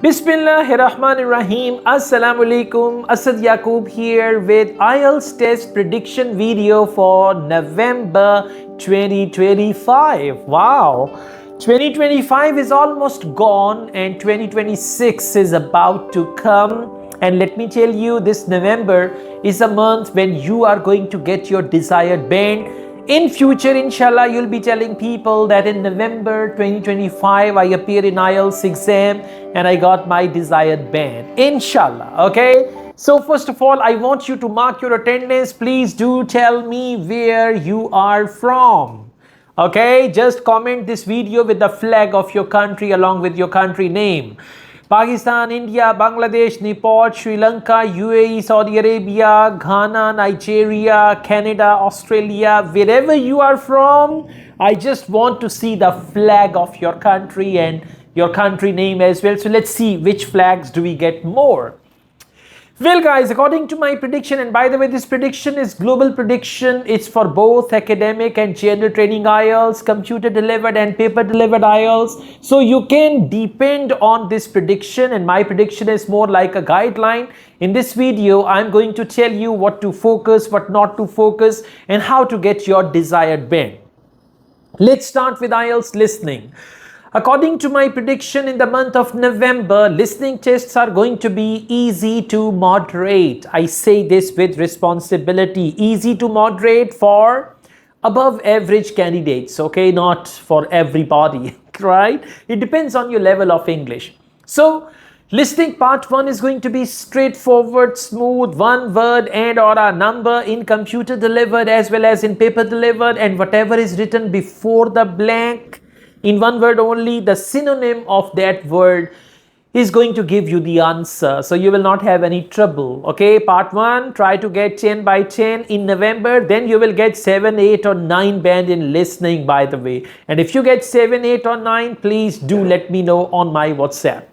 Bismillahirrahmanirrahim. Assalamu alaikum. Asad Yaqub here with IELTS test prediction video for November 2025. Wow. 2025 is almost gone and 2026 is about to come. And let me tell you, this November is a month when you are going to get your desired band. In future, inshallah, you'll be telling people that in November 2025, I appeared in IELTS exam and I got my desired band. Inshallah, okay? So first of all, I want you to mark your attendance. Please do tell me where you are from. Okay, just comment this video with the flag of your country along with your country name. Pakistan, India, Bangladesh, Nepal, Sri Lanka, UAE, Saudi Arabia, Ghana, Nigeria, Canada, Australia, wherever you are from, I just want to see the flag of your country and your country name as well. So let's see which flags do we get more. Well guys, according to my prediction, and by the way, this prediction is global prediction. It's for both academic and general training IELTS, computer delivered and paper delivered IELTS. So you can depend on this prediction, and my prediction is more like a guideline. In this video, I'm going to tell you what to focus, what not to focus, and how to get your desired band. Let's start with IELTS listening. According to my prediction, in the month of November, listening tests are going to be easy to moderate. I say this with responsibility. Easy to moderate for above average candidates, okay? Not for everybody, right? It depends on your level of English. So, listening part 1 is going to be straightforward, smooth, one word and or a number in computer delivered as well as in paper delivered, and whatever is written before the blank, in one word only, the synonym of that word is going to give you the answer. So you will not have any trouble. Okay, part 1, try to get 10 by 10 in November. Then you will get 7, 8 or 9 band in listening, by the way. And if you get 7, 8 or 9, please do let me know on my WhatsApp.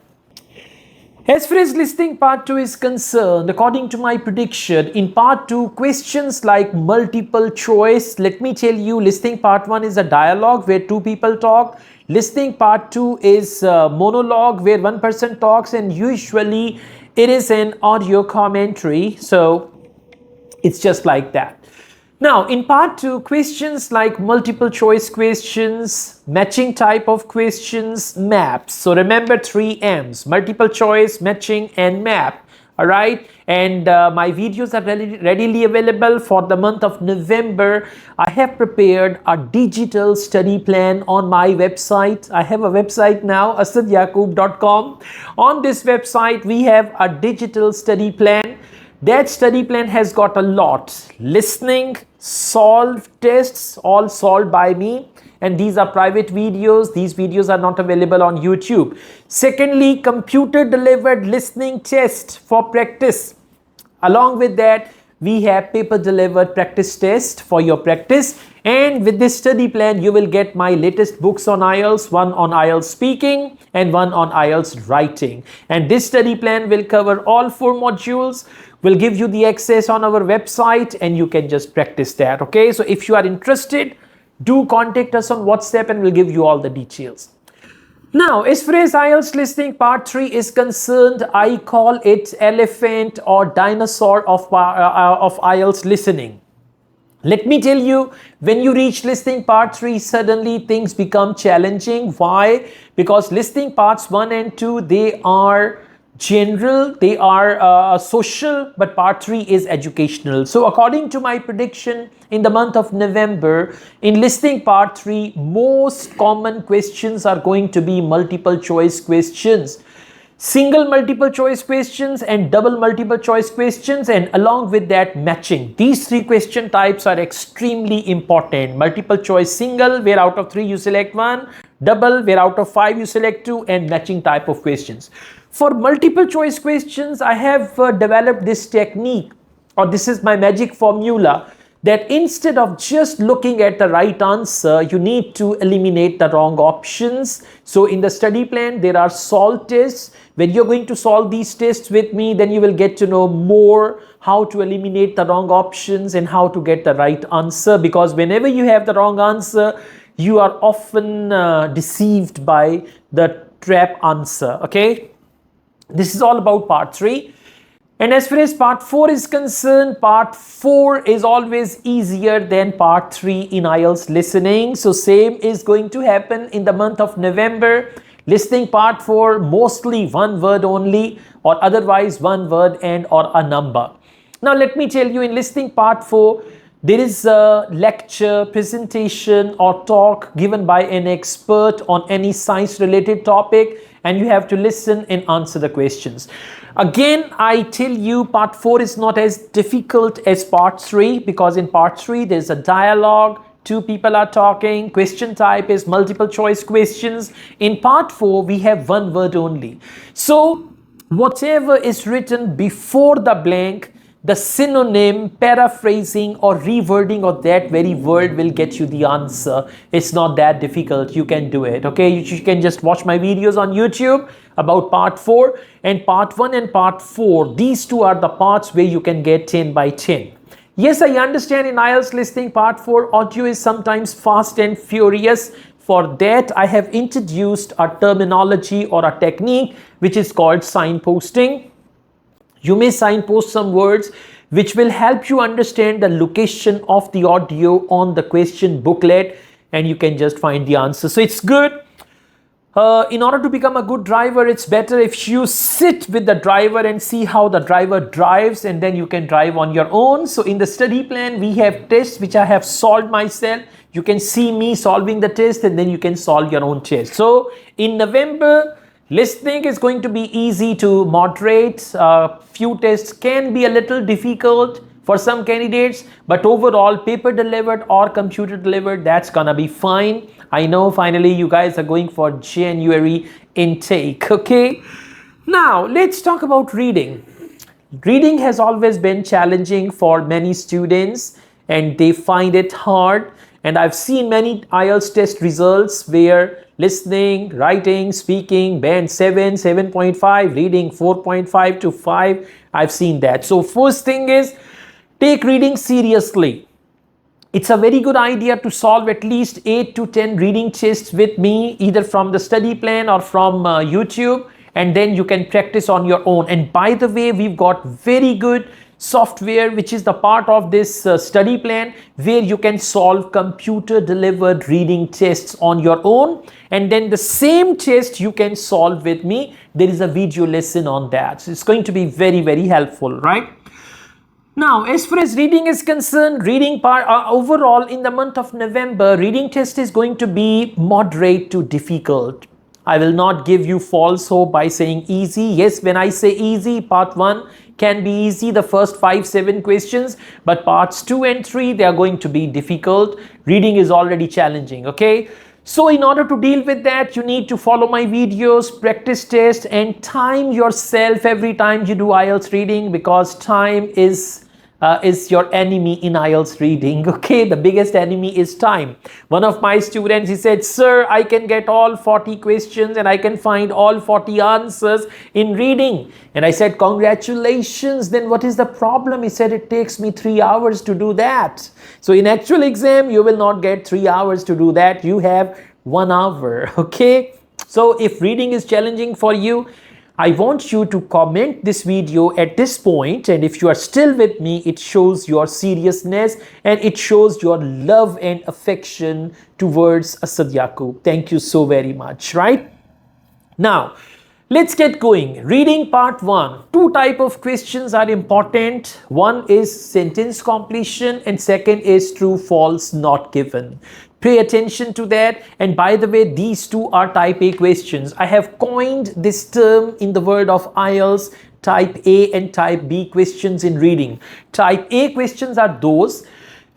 As far as listening part 2 is concerned, according to my prediction, in part 2, questions like multiple choice. Let me tell you, listening part 1 is a dialogue where two people talk. Listening part 2 is a monologue where one person talks, and usually it is an audio commentary. So it's just like that. Now, in part 2, questions like multiple choice questions, matching type of questions, maps. So remember 3 M's, multiple choice, matching and map. All right. And my videos are readily available for the month of November. I have prepared a digital study plan on my website. I have a website now, asadyaqub.com. On this website, we have a digital study plan. That study plan has got a lot. Listening, solved tests, all solved by me. And these are private videos. These videos are not available on YouTube. Secondly, computer delivered listening test for practice. Along with that, we have paper delivered practice test for your practice. And with this study plan, you will get my latest books on IELTS, one on IELTS speaking and one on IELTS writing. And this study plan will cover all 4 modules. We'll give you the access on our website and you can just practice that. Okay, so if you are interested, do contact us on WhatsApp and we'll give you all the details. Now, as far as IELTS listening part 3 is concerned, I call it elephant or dinosaur of IELTS listening. Let me tell you, when you reach listening part 3, suddenly things become challenging. Why? Because listening parts 1 and 2, they are general, they are social, but part 3 is educational. So according to my prediction, in the month of November, in listening part 3, most common questions are going to be multiple choice questions. Single multiple choice questions and double multiple choice questions, and along with that, matching. These 3 question types are extremely important. Multiple choice single, where out of 3 you select 1, double, where out of 5 you select 2, and matching type of questions. For multiple choice questions, I have developed this technique, or this is my magic formula, that instead of just looking at the right answer, you need to eliminate the wrong options. So in the study plan, there are solve tests. When you're going to solve these tests with me, then you will get to know more how to eliminate the wrong options and how to get the right answer. Because whenever you have the wrong answer, you are often deceived by the trap answer, okay? This is all about part 3. And as far as part 4 is concerned, part 4 is always easier than part 3 in IELTS listening. So same is going to happen in the month of November. Listening part 4, mostly one word only, or otherwise one word and or a number. Now let me tell you, in listening part 4, there is a lecture, presentation or talk given by an expert on any science related topic, and you have to listen and answer the questions. Again, I tell you, part 4 is not as difficult as part 3, because in part 3 there's a dialogue, 2 people are talking, question type is multiple choice questions. In part 4 we have one word only. So whatever is written before the blank, the synonym, paraphrasing or rewording of that very word will get you the answer. It's not that difficult. You can do it. Okay, you can just watch my videos on YouTube about part 4 and part 1 and part 4. These two are the parts where you can get 10 by 10. Yes, I understand in IELTS listening part 4 audio is sometimes fast and furious. For that, I have introduced a terminology or a technique which is called signposting. You may signpost some words which will help you understand the location of the audio on the question booklet, and you can just find the answer. So it's good. In order to become a good driver, it's better if you sit with the driver and see how the driver drives, and then you can drive on your own. So in the study plan, we have tests which I have solved myself. You can see me solving the test, and then you can solve your own test. So in November, listening is going to be easy to moderate. Few tests can be a little difficult for some candidates, but overall paper delivered or computer delivered, that's gonna be fine. I know finally you guys are going for January intake. Okay, now let's talk about reading. Reading has always been challenging for many students and they find it hard. And I've seen many IELTS test results where listening, writing, speaking, band 7, 7.5, reading 4.5 to 5. I've seen that. So first thing is, take reading seriously. It's a very good idea to solve at least 8 to 10 reading tests with me, either from the study plan or from YouTube, and then you can practice on your own. And by the way, we've got very good software which is the part of this study plan, where you can solve computer delivered reading tests on your own, and then the same test you can solve with me. There is a video lesson on that, so it's going to be very, very helpful, right? Now, as far as reading is concerned, reading part overall in the month of November, reading test is going to be moderate to difficult. I will not give you false hope by saying easy. Yes, when I say easy, part 1 can be easy, the first 5-7 questions, but parts 2 and 3, they are going to be difficult. Reading is already challenging, okay? So in order to deal with that, you need to follow my videos, practice test, and time yourself every time you do IELTS reading, because time is your enemy in IELTS reading. Okay, the biggest enemy is time. One of my students, he said, sir, I can get all 40 questions and I can find all 40 answers in reading. And I said, congratulations, then what is the problem? He said, it takes me 3 hours to do that. So in actual exam, you will not get 3 hours to do that. You have 1 hour. Okay, so if reading is challenging for you, I want you to comment this video at this point, and if you are still with me, it shows your seriousness and it shows your love and affection towards Asad Yaqub. Thank you so very much, right? Now, let's get going. Reading part 1. 2 types of questions are important. One is sentence completion and second is true, false, not given. Pay attention to that. And by the way, these 2 are type A questions. I have coined this term in the world of IELTS, type A and type B questions in reading. Type A questions are those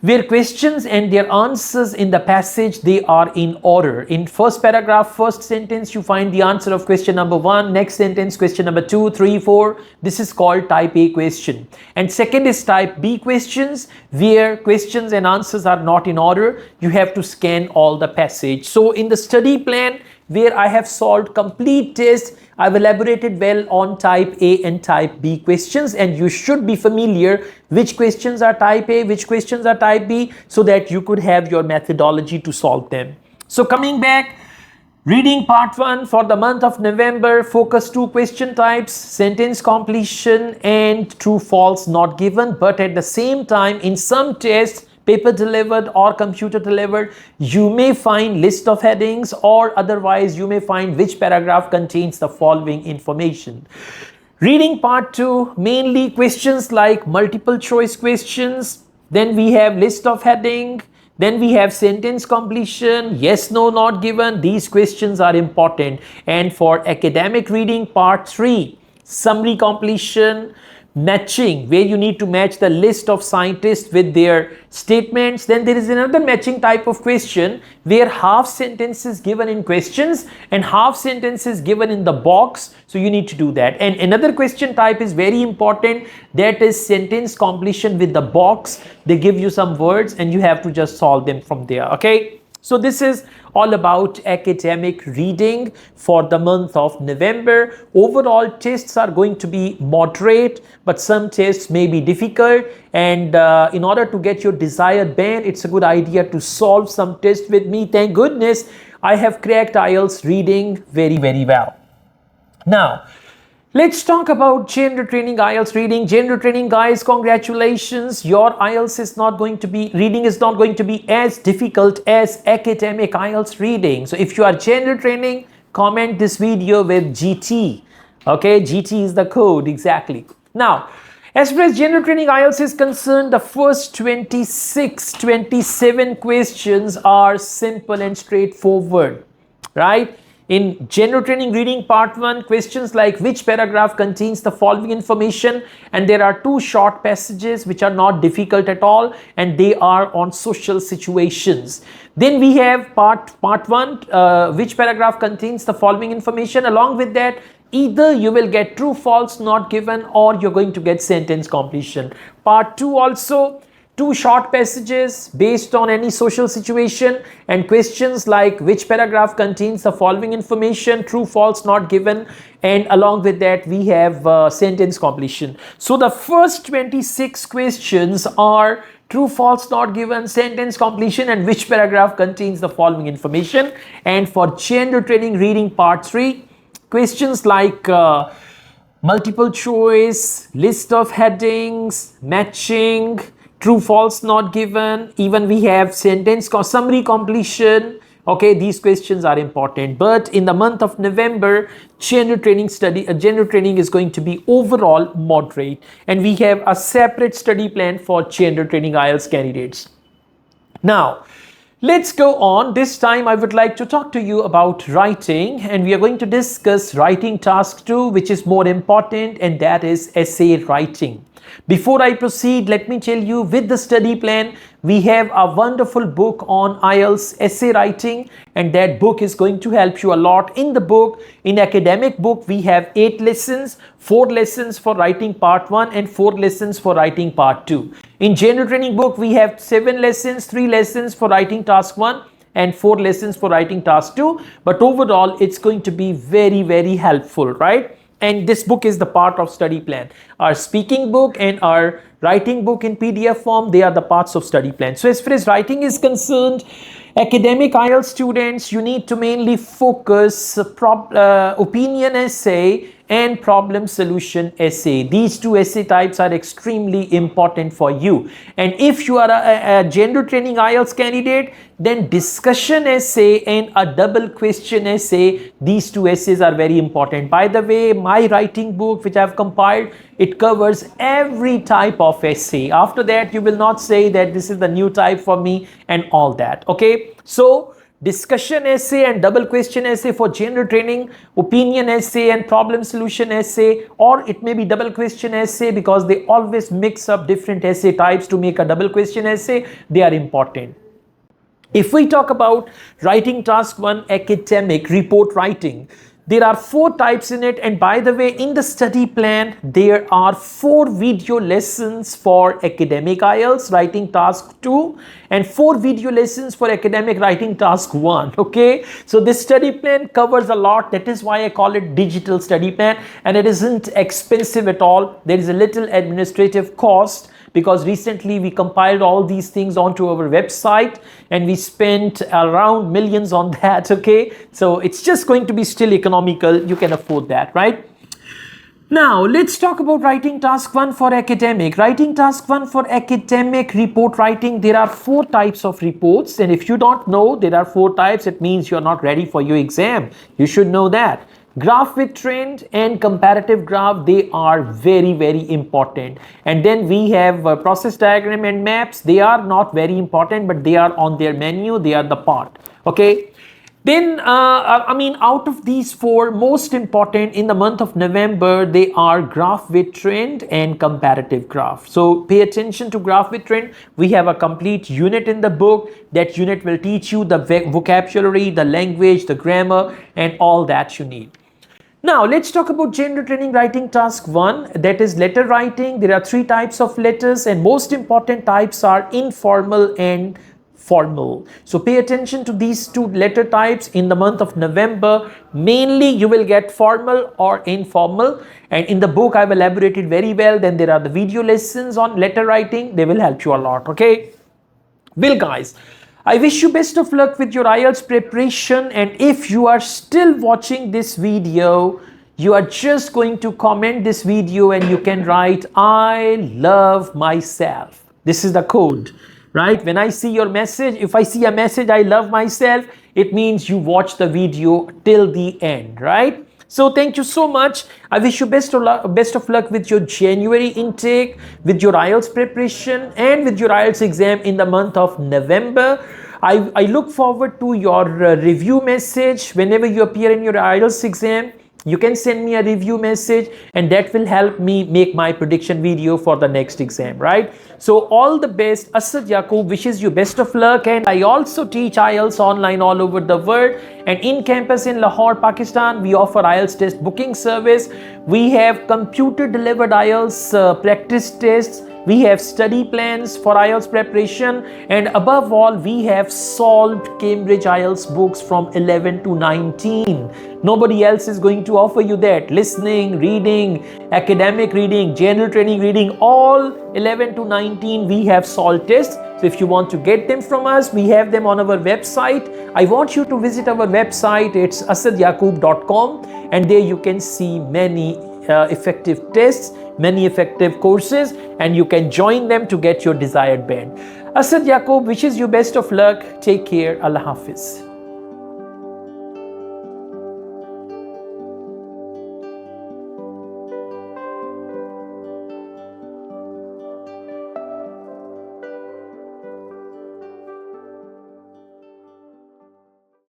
where questions and their answers in the passage, they are in order. In first paragraph, first sentence, you find the answer of question number 1. Next sentence, question number 2, 3, 4. This is called type A question. And second is type B questions, where questions and answers are not in order. You have to scan all the passage. So in the study plan, where I have solved complete tests, I've elaborated well on type A and type B questions, and you should be familiar which questions are type A, which questions are type B, so that you could have your methodology to solve them. So coming back, Reading part 1 for the month of November, focus 2 question types, sentence completion and true false not given, but at the same time in some tests, paper delivered or computer delivered, you may find list of headings or otherwise you may find which paragraph contains the following information. Reading part 2, mainly questions like multiple choice questions, then we have list of heading, then we have sentence completion, yes, no, not given. These questions are important. And for academic reading part 3, summary completion, matching, where you need to match the list of scientists with their statements. Then there is another matching type of question where half sentences given in questions and half sentences given in the box. So you need to do that. And another question type is very important, that is sentence completion with the box. They give you some words and you have to just solve them from there. Okay, so this is all about academic reading for the month of November. Overall tests are going to be moderate, but some tests may be difficult, and in order to get your desired band, it's a good idea to solve some tests with me. Thank goodness I have cracked IELTS reading very well. Now let's talk about Gender Training IELTS reading. Gender Training guys, congratulations, your IELTS is not going to be, reading is not going to be as difficult as academic IELTS reading. So if you are Gender Training, comment this video with GT. Okay, GT is the code, exactly. Now, as far as Gender Training IELTS is concerned, the first 27 questions are simple and straightforward, right? In Gender Training Reading Part 1, questions like which paragraph contains the following information, and there are 2 short passages which are not difficult at all, and they are on social situations. Then we have part 1, which paragraph contains the following information. Along with that, either you will get true, false, not given, or you're going to get sentence completion. Part 2 also, 2 short passages based on any social situation, and questions like which paragraph contains the following information, true, false, not given, and along with that we have sentence completion. So the first 26 questions are true, false, not given, sentence completion, and which paragraph contains the following information. And for Gender Training Reading Part 3, questions like multiple choice, list of headings, matching, true, false, not given, even we have sentence summary completion. Okay, these questions are important. But in the month of November, gender training is going to be overall moderate, and we have a separate study plan for gender training IELTS candidates. Now let's go on. This time I would like to talk to you about writing, and we are going to discuss writing task 2, which is more important, and that is essay writing. Before I proceed, let me tell you, with the study plan, we have a wonderful book on IELTS essay writing, and that book is going to help you a lot. In the book, in academic book, we have 8 lessons, 4 lessons for writing part 1 and 4 lessons for writing part 2. In gender training book, we have 7 lessons, 3 lessons for writing task 1 and 4 lessons for writing task 2. But overall, it's going to be very helpful, right? And this book is the part of study plan. Our speaking book and our writing book in PDF form, they are the parts of study plan. So as far as writing is concerned, academic IELTS students, you need to mainly focus opinion essay and problem solution essay. These 2 essay types are extremely important for you. And if you are a gender training IELTS candidate, then discussion essay and a double question essay, these 2 essays are very important. By the way, my writing book which I have compiled, it covers every type of essay. After that, you will not say that this is the new type for me and all that. Okay, so discussion essay and double question essay for gender training, opinion essay and problem solution essay, or it may be double question essay because they always mix up different essay types to make a double question essay. They are important. If we talk about writing task 1, academic report writing, There are 4 types in it, and by the way, in the study plan there are 4 video lessons for academic IELTS writing task 2 and 4 video lessons for academic writing task 1. Okay, so this study plan covers a lot. That is why I call it digital study plan, and it isn't expensive at all. There is a little administrative cost because recently we compiled all these things onto our website and we spent around millions on that. Okay, so it's just going to be still economical. You can afford that, right? Now let's talk about writing task 1 for academic. Writing task 1 for academic report writing, there are 4 types of reports, and if you don't know there are 4 types, it means you're not ready for your exam. You should know that. Graph with trend and comparative graph, they are very, very important. And then we have process diagram and maps. They are not very important, but they are on their menu. They are the part. Okay. Then, out of these 4, most important in the month of November, they are graph with trend and comparative graph. So pay attention to graph with trend. We have a complete unit in the book. That unit will teach you the vocabulary, the language, the grammar, and all that you need. Now let's talk about general training writing task 1, that is letter writing. There are 3 types of letters, and most important types are informal and formal. So pay attention to these 2 letter types in the month of November. Mainly you will get formal or informal, and in the book I've elaborated very well. Then there are the video lessons on letter writing. They will help you a lot. Okay, well guys, I wish you best of luck with your IELTS preparation, and if you are still watching this video, you are just going to comment this video and you can write, I love myself. This is the code, right? When I see your message, if I see a message, I love myself, it means you watch the video till the end, right? So thank you so much. I wish you best of luck with your January intake, with your IELTS preparation, and with your IELTS exam in the month of November. I look forward to your review message whenever you appear in your IELTS exam. You can send me a review message, and that will help me make my prediction video for the next exam, right? So all the best. Asad Yaqub wishes you best of luck, and I also teach IELTS online all over the world, and in campus in Lahore, Pakistan, we offer IELTS test booking service. We have computer delivered IELTS practice tests. We have study plans for IELTS preparation, and above all, we have solved Cambridge IELTS books from 11 to 19. Nobody else is going to offer you that. Listening, reading, academic reading, general training reading, all 11 to 19 we have solved tests. So if you want to get them from us, we have them on our website. I want you to visit our website. It's asadyaqub.com, and there you can see many effective tests, many effective courses, and you can join them to get your desired band. Asad Yaqub wishes you best of luck. Take care. Allah Hafiz.